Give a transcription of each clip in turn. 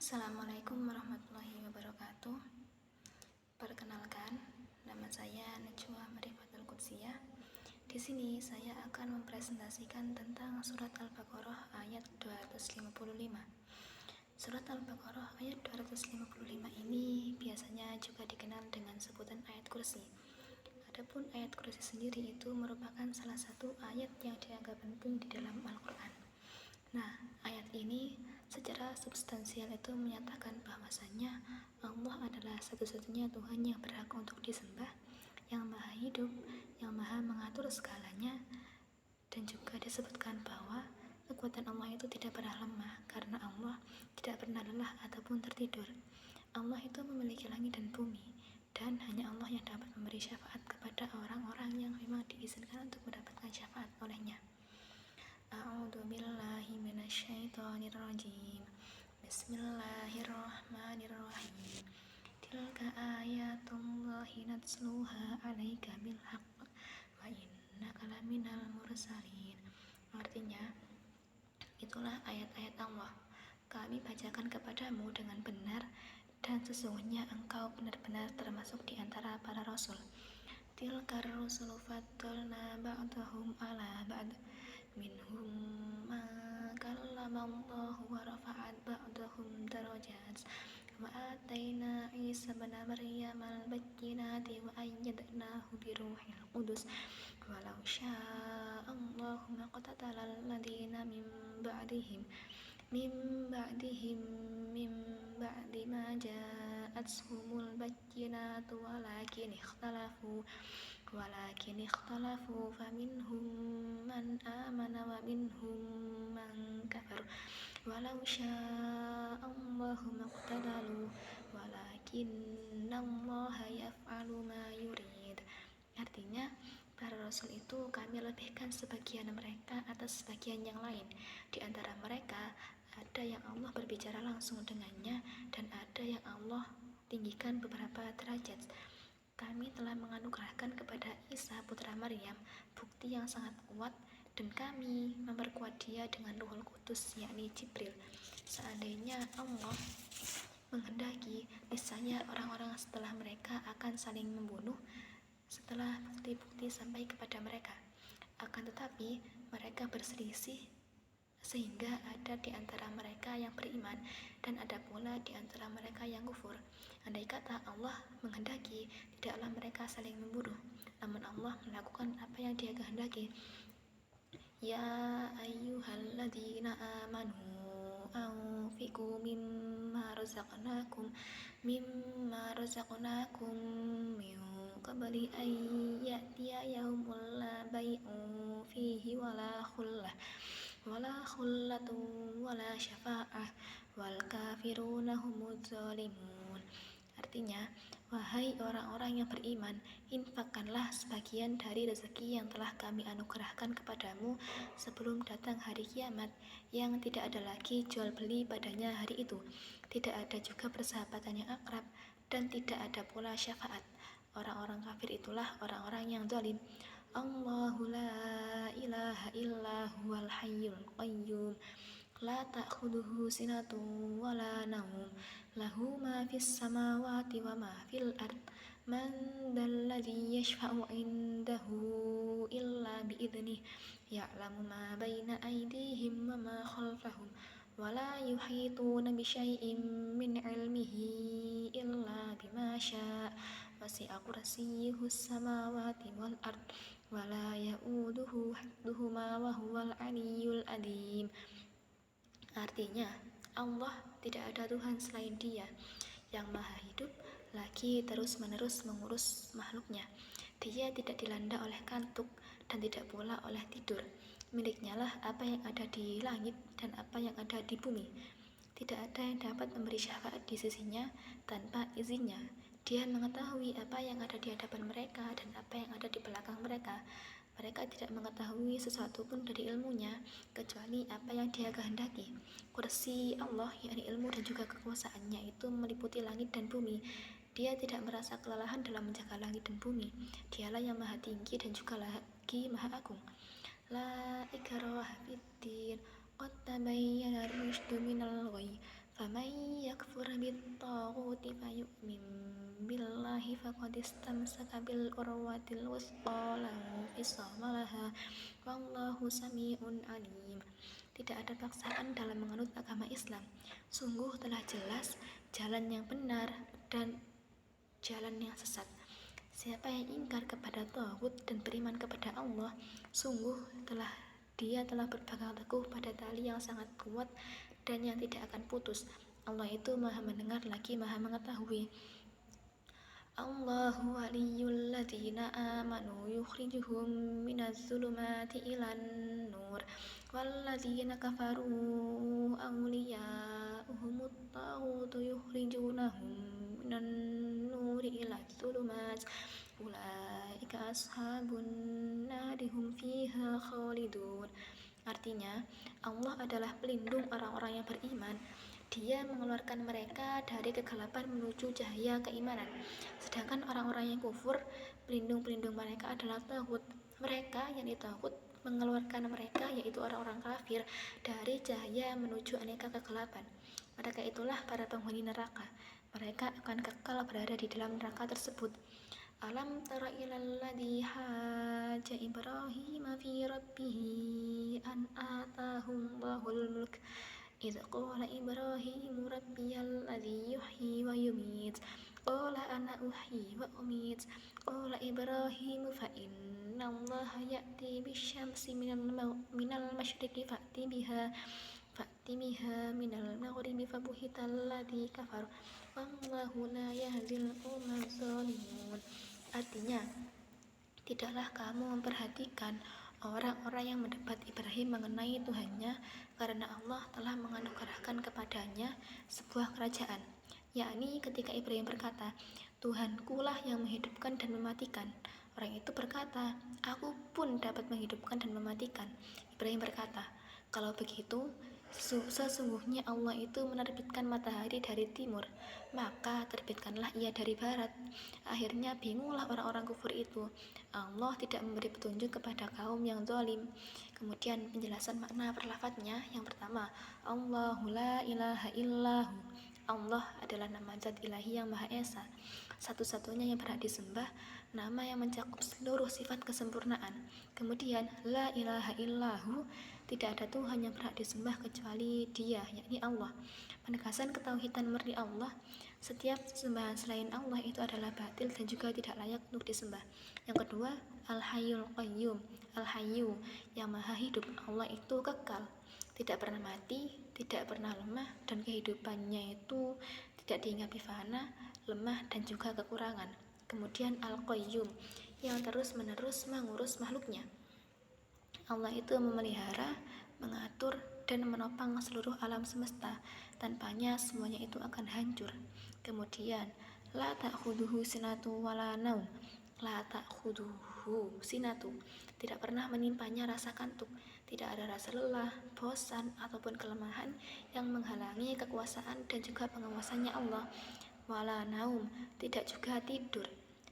Assalamualaikum warahmatullahi wabarakatuh. Perkenalkan, nama saya Najwa Marifatul Qudsiyah. Di sini saya akan mempresentasikan tentang surat Al-Baqarah ayat 255. Surat Al-Baqarah ayat 255 ini biasanya juga dikenal dengan sebutan ayat kursi. Adapun ayat kursi sendiri itu merupakan salah satu ayat yang dianggap penting di dalam Al-Quran. Nah, ayat ini secara substansial itu menyatakan bahwasanya Allah adalah satu-satunya Tuhan yang berhak untuk disembah, yang maha hidup, yang maha mengatur segalanya, dan juga disebutkan bahwa kekuatan Allah itu tidak pernah lemah karena Allah tidak pernah lelah ataupun tertidur. Allah itu memiliki langit dan bumi, dan hanya Allah yang dapat memberi syafaat kepada orang-orang yang memang diizinkan untuk mendapatkan syafaat olehnya. A'udzu billahi minasyaitonir rajim. Bismillahirrahmanirrahim. Tilka ayatullahi natsluha 'alaika bil haqq wa innaka laminal mursalin. Artinya, itulah ayat-ayat Allah. Kami bacakan kepadamu dengan benar, dan sesungguhnya engkau benar-benar termasuk di antara para rasul. Tilkar rusulu faddalna ba'dahum ala ba'd. Minhum man kallamallahu wa rafa'at ba'dahum darajat wa atayna Isa ibn Maryam al-bayyinati wa ayyadnahu bi ruhil qudus walau syaa Allahu maqtatala alladhina min ba'di ba'di ma ja'athumul bayyinatu walakin ikhtalafu faminhum man amana wa minhum man kafar walau syaa Allahu maqtatalu walakinallaha yaf'alu ma yurid. Artinya, para rasul itu kami lebihkan sebagian mereka atas sebagian yang lain. Di antara mereka ada yang Allah berbicara langsung dengannya, dan ada yang Allah tinggikan beberapa derajat. Kami telah menganugerahkan kepada Isa putra Maryam bukti yang sangat kuat, dan kami memperkuat dia dengan Ruhul Qudus, yakni Jibril. Seandainya Allah menghendaki, niscaya orang-orang setelah mereka akan saling membunuh setelah bukti-bukti sampai kepada mereka. Akan tetapi mereka berselisih, sehingga ada di antara mereka yang beriman dan ada pula di antara mereka yang kufur. Andai kata Allah menghendaki, tidaklah mereka saling membunuh, namun Allah melakukan apa yang Dia kehendaki. Ya ayyuhalladzina amanu anfiqu mimma razaqnakum min qabli an ya'tiya yaumun la bai'un fihi wala khullatun wala syafa'ah wal kafiruna humuz zalimun. Artinya, wahai orang-orang yang beriman, infakkanlah sebagian dari rezeki yang telah kami anugerahkan kepadamu sebelum datang hari kiamat, yang tidak ada lagi jual beli padanya hari itu, tidak ada juga persahabatan yang akrab, dan tidak ada pula syafaat. Orang-orang kafir itulah orang-orang yang zalim. Allahu la ilaha illa huwal hayyul qayyum la ta'khudhuhu sinatun wa la nawm lahu ma fis samawati wa ma fil ard man dzalladzi yashfa'u 'indahu illa bi idnih ya'lamu ma baina aydihim wa ma khalfahum wa la yuhituna bi syai'in min 'ilmihi illa bima syaa wasi'a kursiyyuhus samawati wal ard wa la ya'uduhu hifdzuhuma wa huwal 'aliyyul 'azim. Artinya, Allah tidak ada Tuhan selain Dia yang maha hidup lagi terus-menerus mengurus makhluknya. Dia tidak dilanda oleh kantuk dan tidak pula oleh tidur. Miliknya lah apa yang ada di langit dan apa yang ada di bumi. Tidak ada yang dapat memberi syafaat di sisinya tanpa izinnya. Dia mengetahui apa yang ada di hadapan mereka dan apa yang ada di belakang mereka. Mereka tidak mengetahui sesuatu pun dari ilmunya, kecuali apa yang Dia kehendaki. Kursi Allah, yakni ilmu dan juga kekuasaannya, itu meliputi langit dan bumi. Dia tidak merasa kelelahan dalam menjaga langit dan bumi. Dialah yang maha tinggi dan juga lagi maha agung. La ikraha fiddin, qad tabayyana ar-rusydu minal ghayy, faman yakfur bit-taghuti fayu'min billahi faqad istamsaka bil urwatil wuthqa la infisama laha wallahu sami'un alim. Tidak ada paksaan dalam menganut agama Islam. Sungguh telah jelas jalan yang benar dan jalan yang sesat. Siapa yang ingkar kepada taghut dan beriman kepada Allah, sungguh dia telah berpegang teguh pada tali yang sangat kuat dan yang tidak akan putus. Allah itu Maha mendengar lagi Maha mengetahui. Allahu waliyul ladzina amanu yukhrijuhum minaz zulumati ilan nur walladzina kafaru awliya'uhumut taghutu yukhrijunahum minan nuri ilaz zulumat ulaika ashabun nari hum fiha khalidun. Artinya, Allah adalah pelindung orang-orang yang beriman. Dia mengeluarkan mereka dari kegelapan menuju cahaya keimanan. Sedangkan orang-orang yang kufur, pelindung-pelindung mereka adalah taghut. Mereka yang ditaghut mengeluarkan mereka, yaitu orang-orang kafir, dari cahaya menuju aneka kegelapan. Mereka itulah para penghuni neraka. Mereka akan kekal berada di dalam neraka tersebut. Alam tara ilal ladzi haja Ibrahim fi rabbih an atahallahul mulk idh qala Ibrahim rabbiyal ladzi yuhyi wa yumiit qala ana uhyi wa umiit qala Ibrahim fa innallaha ya'ti bisyamsi minal masyriqi fa'ti biha minal maghribi fabuhital ladzi kafar wallahu la yahdil qawmaz zalimun. Artinya, tidaklah kamu memperhatikan orang-orang yang mendebat Ibrahim mengenai Tuhannya karena Allah telah menganugerahkan kepadanya sebuah kerajaan, yakni ketika Ibrahim berkata, Tuhankulah yang menghidupkan dan mematikan. Orang itu berkata, aku pun dapat menghidupkan dan mematikan. Ibrahim berkata, kalau begitu, sesungguhnya Allah itu menerbitkan matahari dari timur, maka terbitkanlah ia dari barat. Akhirnya bingunglah orang-orang kufur itu. Allah tidak memberi petunjuk kepada kaum yang zalim. Kemudian penjelasan makna perlafadznya. Yang pertama, Allahu la ilaha illahu. Allah adalah nama zat ilahi yang Maha Esa, satu-satunya yang berhak disembah, nama yang mencakup seluruh sifat kesempurnaan. Kemudian, la ilaha illahu, tidak ada Tuhan yang berhak disembah kecuali Dia, yakni Allah. Penegasan ketauhidan murni Allah. Setiap sesembahan selain Allah itu adalah batil dan juga tidak layak untuk disembah. Yang kedua, Al-Hayyul Qayyum. Al-Hayyu, yang Maha Hidup. Allah itu kekal, tidak pernah mati, tidak pernah lemah, dan kehidupannya itu tidak dihinggapi fana, lemah, dan juga kekurangan. Kemudian Al-Qayyum, yang terus-menerus mengurus makhluknya. Allah itu memelihara, mengatur, dan menopang seluruh alam semesta. Tanpanya semuanya itu akan hancur. Kemudian la ta'khuduhu sinatu wala naum. La ta'khuduhu sinatu, tidak pernah menimpanya rasa kantuk. Tidak ada rasa lelah, bosan, ataupun kelemahan yang menghalangi kekuasaan dan juga pengawasannya Allah. Wala naum, tidak juga tidur.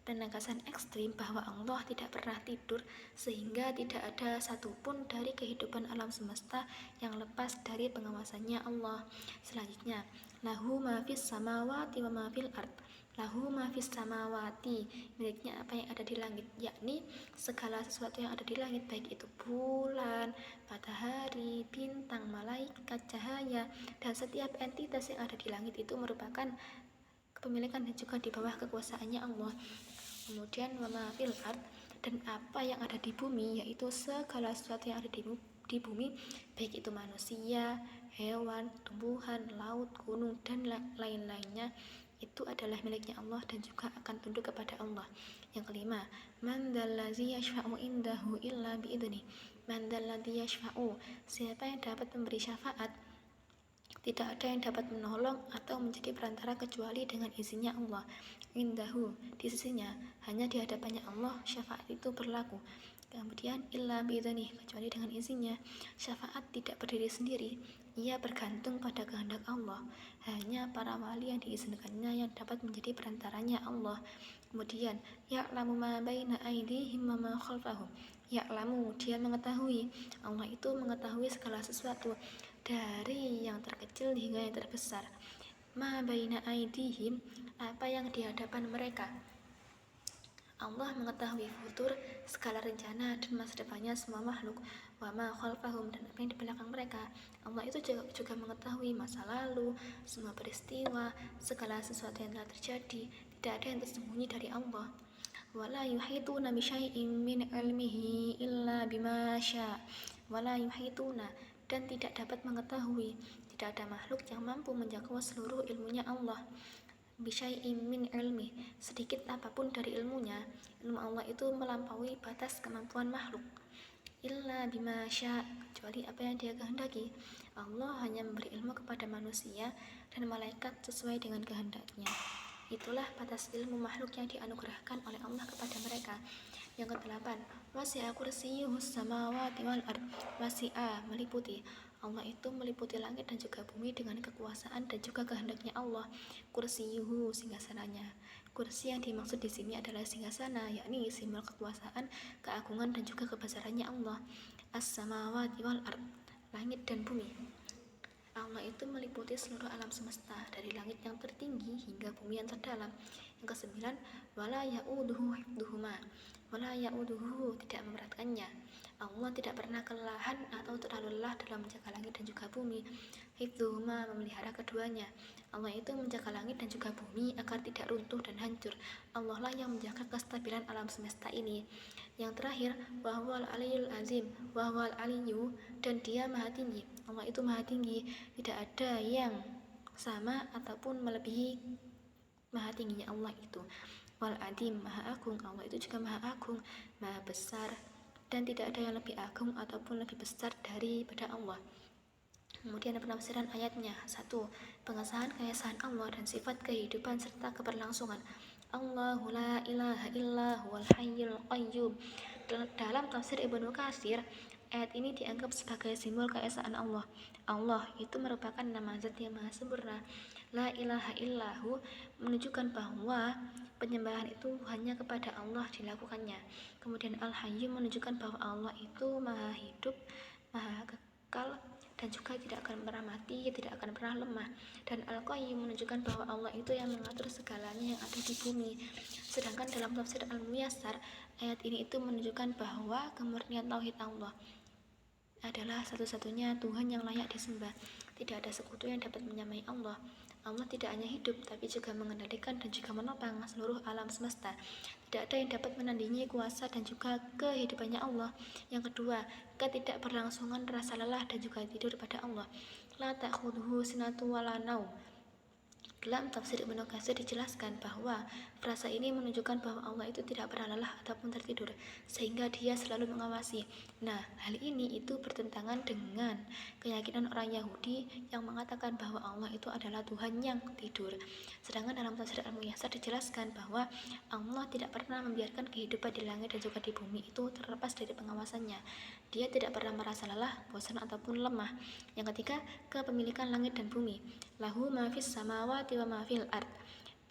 Penegasan ekstrim bahwa Allah tidak pernah tidur, sehingga tidak ada satupun dari kehidupan alam semesta yang lepas dari pengawasannya Allah. Selanjutnya, lahu ma fis samawati wa ma fil ard. Lahu ma fis samawati, miliknya apa yang ada di langit, yakni segala sesuatu yang ada di langit, baik itu bulan, matahari, bintang, malaikat, cahaya, dan setiap entitas yang ada di langit itu merupakan kepemilikan dan juga di bawah kekuasaannya Allah. Kemudian wa ma fil ard, dan apa yang ada di bumi, yaitu segala sesuatu yang ada di bumi, baik itu manusia, hewan, tumbuhan, laut, gunung, dan lain-lainnya, itu adalah miliknya Allah dan juga akan tunduk kepada Allah. Yang kelima, man dzalladzi yashfa'u indahu illa bi'idznih. Man dzalladzi yashfa'u, siapa yang dapat memberi syafaat, tidak ada yang dapat menolong atau menjadi perantara kecuali dengan izinnya Allah. Indahu, di sisinya, hanya di hadapannya Allah syafaat itu berlaku. Kemudian illa bi'idznih, kecuali dengan izinnya. Syafaat tidak berdiri sendiri, ia bergantung pada kehendak Allah. Hanya para wali yang diizinkannya yang dapat menjadi perantaranya Allah. Kemudian ya'lamu ma baina aydihim wa ma khalfahum. Ya'lamu, dia mengetahui. Allah itu mengetahui segala sesuatu, dari yang terkecil hingga yang terbesar. Ma baina aidihim, apa yang di hadapan mereka. Allah mengetahui futur, segala rencana dan masa depannya semua makhluk. Wa ma khalfahum, dan apa yang di belakang mereka. Allah itu juga mengetahui masa lalu, semua peristiwa, segala sesuatu yang telah terjadi. Tidak ada yang tersembunyi dari Allah. Wala yuhituna bisyai'in min ilmihi illa bima syaa. Wala yuhituna, dan tidak dapat mengetahui, tidak ada makhluk yang mampu menjangkau seluruh ilmunya Allah. Bisyai'in min ilmi, sedikit apapun dari ilmunya. Ilmu Allah itu melampaui batas kemampuan makhluk. Illa bima syaa, kecuali apa yang dia kehendaki. Allah hanya memberi ilmu kepada manusia dan malaikat sesuai dengan kehendaknya. Itulah batas ilmu makhluk yang dianugerahkan oleh Allah kepada mereka. Yang kedelapan, wasi'a kursiyyuhus samawati wal ard. Wasi'a, meliputi. Allah itu meliputi langit dan juga bumi dengan kekuasaan dan juga kehendaknya Allah. Kursiyuhu, singgasananya. Kursi yang dimaksud di sini adalah singgasana, yakni simbol kekuasaan, keagungan dan juga kebesarannya Allah. As-samawati wal ard, langit dan bumi. Allah itu meliputi seluruh alam semesta, dari langit yang tertinggi hingga bumi yang terdalam. Yang kesembilan, wala ya'uduhu hifduhuma. Wala ya'uduhu, tidak memberatkannya. Allah tidak pernah kelelahan atau terlalu lelah dalam menjaga langit dan juga bumi. Hifduhuma, memelihara keduanya. Allah itu menjaga langit dan juga bumi agar tidak runtuh dan hancur. Allah lah yang menjaga kestabilan alam semesta ini. Yang terakhir, wahwal aliyul azim, wahwal aliyu, dan dia maha tinggi. Allah itu maha tinggi, tidak ada yang sama ataupun melebihi maha tingginya Allah itu. Wal adim, maha agung. Allah itu juga maha agung, maha besar, dan tidak ada yang lebih agung ataupun lebih besar daripada Allah. Kemudian penafsiran ayatnya. 1. Pengesahan keesaan Allah dan sifat kehidupan serta keberlangsungan. Allahu la ilaha illa huwal hayyul qayyum. Dalam tafsir Ibnu Katsir, ayat ini dianggap sebagai simbol keesaan Allah. Allah itu merupakan nama zat yang maha sempurna. La ilaha illahu menunjukkan bahwa penyembahan itu hanya kepada Allah dilakukannya. Kemudian Al-Hayy menunjukkan bahwa Allah itu maha hidup, maha kekal, dan juga tidak akan pernah mati, tidak akan pernah lemah. Dan Al-Qayyum menunjukkan bahwa Allah itu yang mengatur segalanya yang ada di bumi. Sedangkan dalam tafsir Al-Muyassar, ayat ini itu menunjukkan bahwa kemurnian tauhid Allah adalah satu-satunya Tuhan yang layak disembah. Tidak ada sekutu yang dapat menyamai Allah. Allah tidak hanya hidup, tapi juga mengendalikan dan juga menopang seluruh alam semesta. Tidak ada yang dapat menandingi kuasa dan juga kehidupannya Allah. Yang kedua, ketidakberlangsungan rasa lelah dan juga tidur pada Allah. La ta'khudhuhu sinatu wala naum. Dalam tafsir Ibnu Katsir dijelaskan bahwa frasa ini menunjukkan bahwa Allah itu tidak pernah lelah ataupun tertidur, sehingga dia selalu mengawasi. Nah, hal ini itu bertentangan dengan keyakinan orang Yahudi yang mengatakan bahwa Allah itu adalah Tuhan yang tidur. Sedangkan dalam tafsir Al-Muyassar dijelaskan bahwa Allah tidak pernah membiarkan kehidupan di langit dan juga di bumi itu terlepas dari pengawasannya. Dia tidak pernah merasa lelah, bosan ataupun lemah. Yang ketiga, kepemilikan langit dan bumi. Lahu ma fis samawati wa ma fil ard.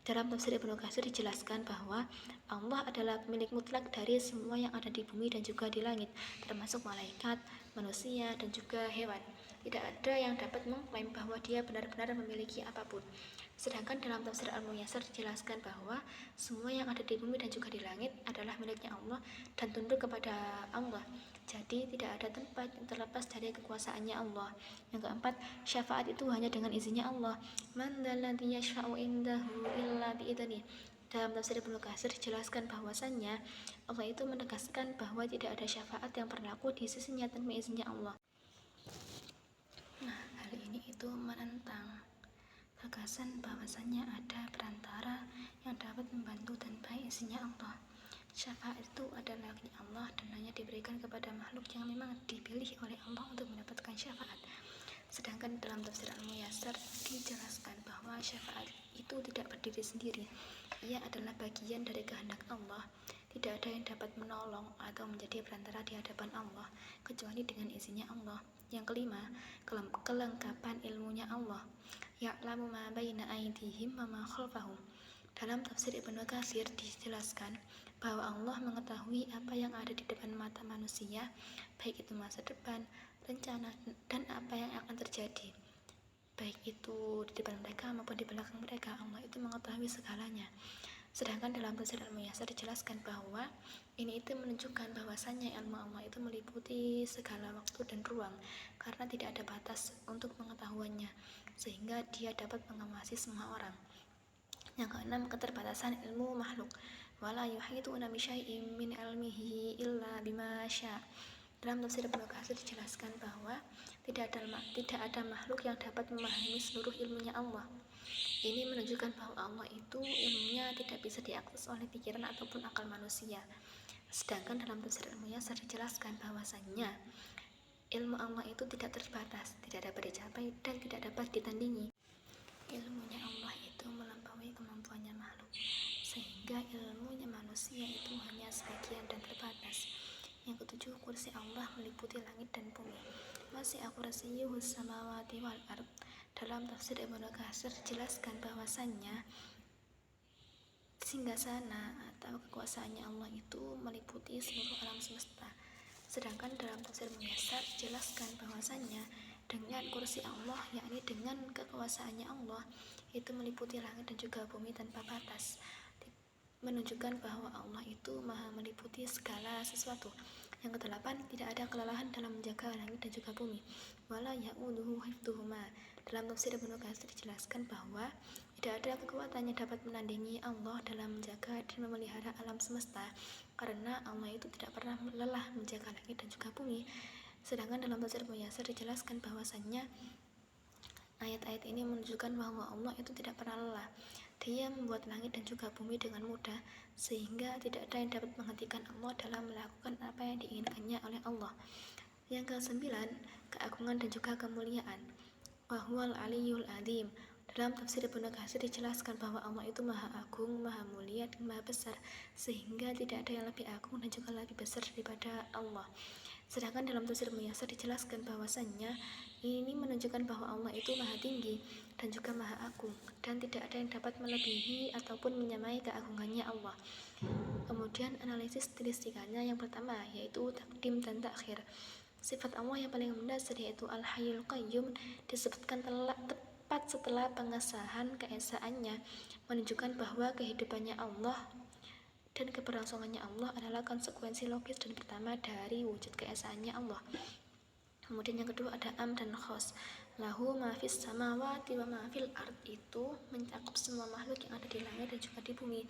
Dalam tafsir Ibnu Katsir dijelaskan bahwa Allah adalah pemilik mutlak dari semua yang ada di bumi dan juga di langit, termasuk malaikat, manusia, dan juga hewan. Tidak ada yang dapat mengklaim bahwa dia benar-benar memiliki apapun. Sedangkan dalam tafsir Al-Muyassar dijelaskan bahwa semua yang ada di bumi dan juga di langit adalah miliknya Allah dan tunduk kepada Allah. Jadi tidak ada tempat yang terlepas dari kekuasaannya Allah. Yang keempat, syafaat itu hanya dengan izinnya Allah. Man dzalladzi yashfa'u indahu illa bi'idznih. Dalam tafsir Ibnu Katsir dijelaskan bahwasannya Allah itu menegaskan bahwa tidak ada syafaat yang berlaku di sisinya tanpa izinnya Allah. Nah, hal ini itu menentang gagasan bahwasannya ada perantara yang dapat membantu tanpa izinnya Allah. Syafaat itu adalah hak Allah dan hanya diberikan kepada makhluk yang memang dipilih oleh Allah untuk mendapatkan syafaat. Sedangkan dalam tafsir Al-Muyassar dijelaskan bahwa syafaat itu tidak berdiri sendiri. Ia adalah bagian dari kehendak Allah. Tidak ada yang dapat menolong atau menjadi perantara di hadapan Allah kecuali dengan izinnya Allah. Yang kelima, kelengkapan ilmunya Allah. Ya'lamu ma baina aydihim wa ma khalfahum. Dalam tafsir Ibnu Katsir dijelaskan bahwa Allah mengetahui apa yang ada di depan mata manusia, baik itu masa depan, rencana, dan apa yang akan terjadi, baik itu di depan mereka maupun di belakang mereka. Allah itu mengetahui segalanya. Sedangkan dalam tafsir Al-Muyassar dijelaskan bahwa ini itu menunjukkan bahwasannya ilmu Allah itu meliputi segala waktu dan ruang, karena tidak ada batas untuk pengetahuannya, sehingga dia dapat mengawasi semua orang. Yang keenam, keterbatasan ilmu makhluk. Wala yuhituna bi syai'in min ilmihi illa bima syaa. Dalam tafsir Ibnu Katsir dijelaskan bahwa tidak ada makhluk yang dapat memahami seluruh ilmunya Allah. Ini menunjukkan bahwa Allah itu ilmunya tidak bisa diakses oleh pikiran ataupun akal manusia. Sedangkan dalam tafsir Al-Muyassar dijelaskan bahwasannya ilmu Allah itu tidak terbatas, tidak dapat dicapai dan tidak dapat ditandingi. Ilmunya Allah itu melampaui kemampuannya makhluk, sehingga ilmunya manusia itu hanya sebagian dan terbatas. Yang ketujuh, kursi Allah meliputi langit dan bumi. Wasi'a kursiyyuhu samawati wal ard. Dalam tafsir Ibnu Katsir dijelaskan bahwasannya singgasana atau kekuasaannya Allah itu meliputi seluruh alam semesta. Sedangkan dalam tafsir Muyassar dijelaskan bahwasannya dengan kursi Allah, yakni dengan kekuasaannya Allah, itu meliputi langit dan juga bumi tanpa batas, menunjukkan bahwa Allah itu maha meliputi segala sesuatu. Yang kedelapan, tidak ada kelelahan dalam menjaga langit dan juga bumi. Wala ya'uduhu hifdzuhuma. Dalam tafsir Ibnu Katsir dijelaskan bahwa tidak ada kekuatan yang dapat menandingi Allah dalam menjaga dan memelihara alam semesta, karena Allah itu tidak pernah lelah menjaga langit dan juga bumi. Sedangkan dalam tafsir Muyassar dijelaskan bahwasannya ayat-ayat ini menunjukkan bahwa Allah itu tidak pernah lelah. Dia membuat langit dan juga bumi dengan mudah, sehingga tidak ada yang dapat menghentikan Allah dalam melakukan apa yang diinginkannya oleh Allah. Yang kesembilan, keagungan dan juga kemuliaan. Wahwal aliyul adzim. Dalam tafsir Ibnu Katsir dijelaskan bahwa Allah itu maha agung, maha mulia, dan maha besar, sehingga tidak ada yang lebih agung dan juga lebih besar daripada Allah. Sedangkan dalam tafsir Muyassar dijelaskan bahwasannya ini menunjukkan bahwa Allah itu maha tinggi dan juga maha agung, dan tidak ada yang dapat melebihi ataupun menyamai keagungannya Allah. Kemudian analisis stilistikanya yang pertama yaitu takdim dan takhir. Sifat Allah yang paling mendasar yaitu Al-Hayyul Qayyum disebutkan tepat setelah pengesahan keesaannya, menunjukkan bahwa kehidupannya Allah dan keberlangsungannya Allah adalah konsekuensi logis dan pertama dari wujud keesaannya Allah. Kemudian yang kedua ada am dan khos. Lahu ma fis samawati wa ma fil ard, itu mencakup semua makhluk yang ada di langit dan juga di bumi,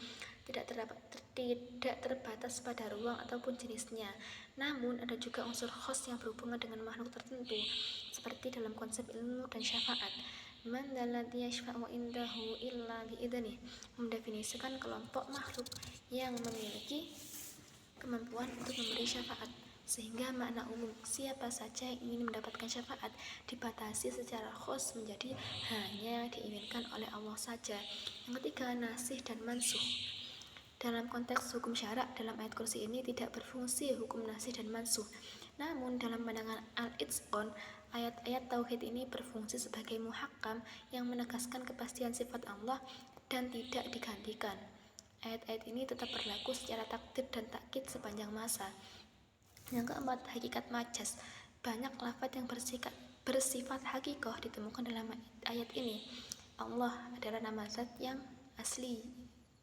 tidak terbatas pada ruang ataupun jenisnya. Namun ada juga unsur khos yang berhubungan dengan makhluk tertentu, seperti dalam konsep ilmu dan syafaat. Man dzalladzi yashfa'u indahu illa bi'idznih, mendefinisikan kelompok makhluk yang memiliki kemampuan untuk memberi syafaat, sehingga makna umum siapa saja yang ingin mendapatkan syafaat dibatasi secara khos menjadi hanya diinginkan oleh Allah saja. Yang ketiga, nasih dan mansuh. Dalam konteks hukum syarak, dalam ayat kursi ini tidak berfungsi hukum nasih dan mansuh. Namun dalam pandangan Al-Itqan, ayat-ayat tauhid ini berfungsi sebagai muhakkam yang menegaskan kepastian sifat Allah dan tidak digantikan. Ayat-ayat ini tetap berlaku secara takdir dan takkid sepanjang masa. Yang keempat, hakikat majas. Banyak lafaz yang bersifat hakikoh ditemukan dalam ayat ini. Allah adalah nama zat yang asli,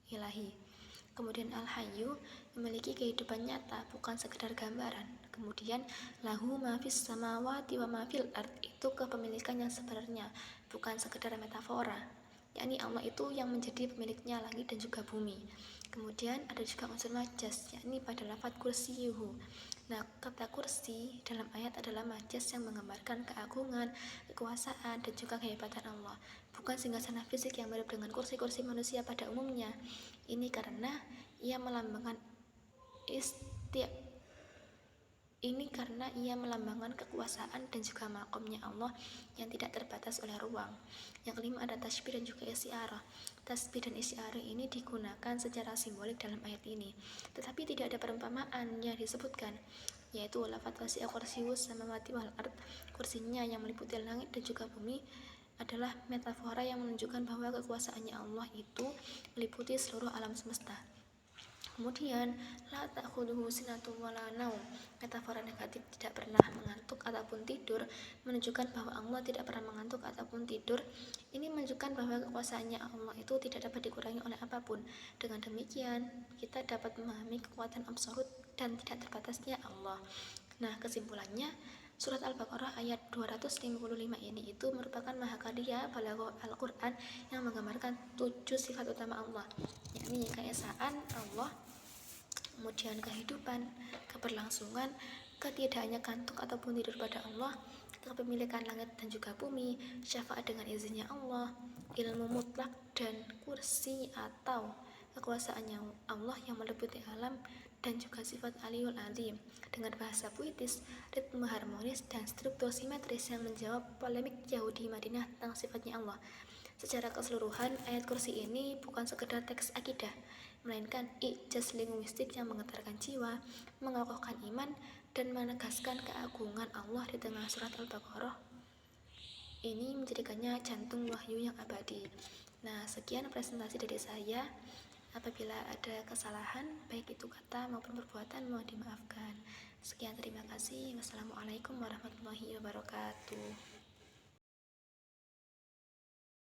ilahi. Kemudian Al-Hayyu memiliki kehidupan nyata, bukan sekedar gambaran. Kemudian lahu ma fis samawati wa ma fil ard, itu kepemilikan yang sebenarnya, bukan sekedar metafora, yakni Allah itu yang menjadi pemiliknya langit dan juga bumi. Kemudian ada juga unsur majas, yakni pada lafaz kursiyuhu. Nah, kata kursi dalam ayat adalah majas yang menggambarkan keagungan, kekuasaan, dan juga kehebatan Allah, bukan singgasana fisik yang mirip dengan kursi-kursi manusia pada umumnya. Ini karena ia melambangkan kekuasaan dan juga makomnya Allah yang tidak terbatas oleh ruang. Yang kelima ada tasbih dan juga isti'arah. Tasbih dan isti'arah ini digunakan secara simbolik dalam ayat ini, tetapi tidak ada perumpamaan yang disebutkan, yaitu lafaz wasi'a kursiyyus samawati wal ard, kursinya yang meliputi langit dan juga bumi, adalah metafora yang menunjukkan bahwa kekuasaannya Allah itu meliputi seluruh alam semesta. Kemudian, la ta'khudhuhu sinatun wala naum. Metafora negatif tidak pernah mengantuk ataupun tidur menunjukkan bahwa Allah tidak pernah mengantuk ataupun tidur. Ini menunjukkan bahwa kekuasaannya Allah itu tidak dapat dikurangi oleh apapun. Dengan demikian, kita dapat memahami kekuatan absolut dan tidak terbatasnya Allah. Nah, kesimpulannya, surat Al-Baqarah ayat 255 ini itu merupakan mahakarya balaghah Al-Quran yang menggambarkan 7 sifat utama Allah, yakni keesaan Allah, kemudian kehidupan, keberlangsungan, ketidaknya kantuk ataupun tidur pada Allah, kepemilikan langit dan juga bumi, syafaat dengan izinnya Allah, ilmu mutlak dan kursi atau kekuasaannya Allah yang meliputi alam, dan juga sifat Aliyul Azim dengan bahasa puitis, ritme harmonis, dan struktur simetris yang menjawab polemik Yahudi Madinah tentang sifatnya Allah. Secara keseluruhan, ayat kursi ini bukan sekedar teks akidah, melainkan ijaz linguistik yang menggetarkan jiwa, mengokohkan iman, dan menegaskan keagungan Allah di tengah surat Al-Baqarah. Ini menjadikannya jantung wahyu yang abadi. Nah, sekian presentasi dari saya. Apabila ada kesalahan, baik itu kata maupun perbuatan, mohon dimaafkan. Sekian, terima kasih. Wassalamualaikum warahmatullahi wabarakatuh.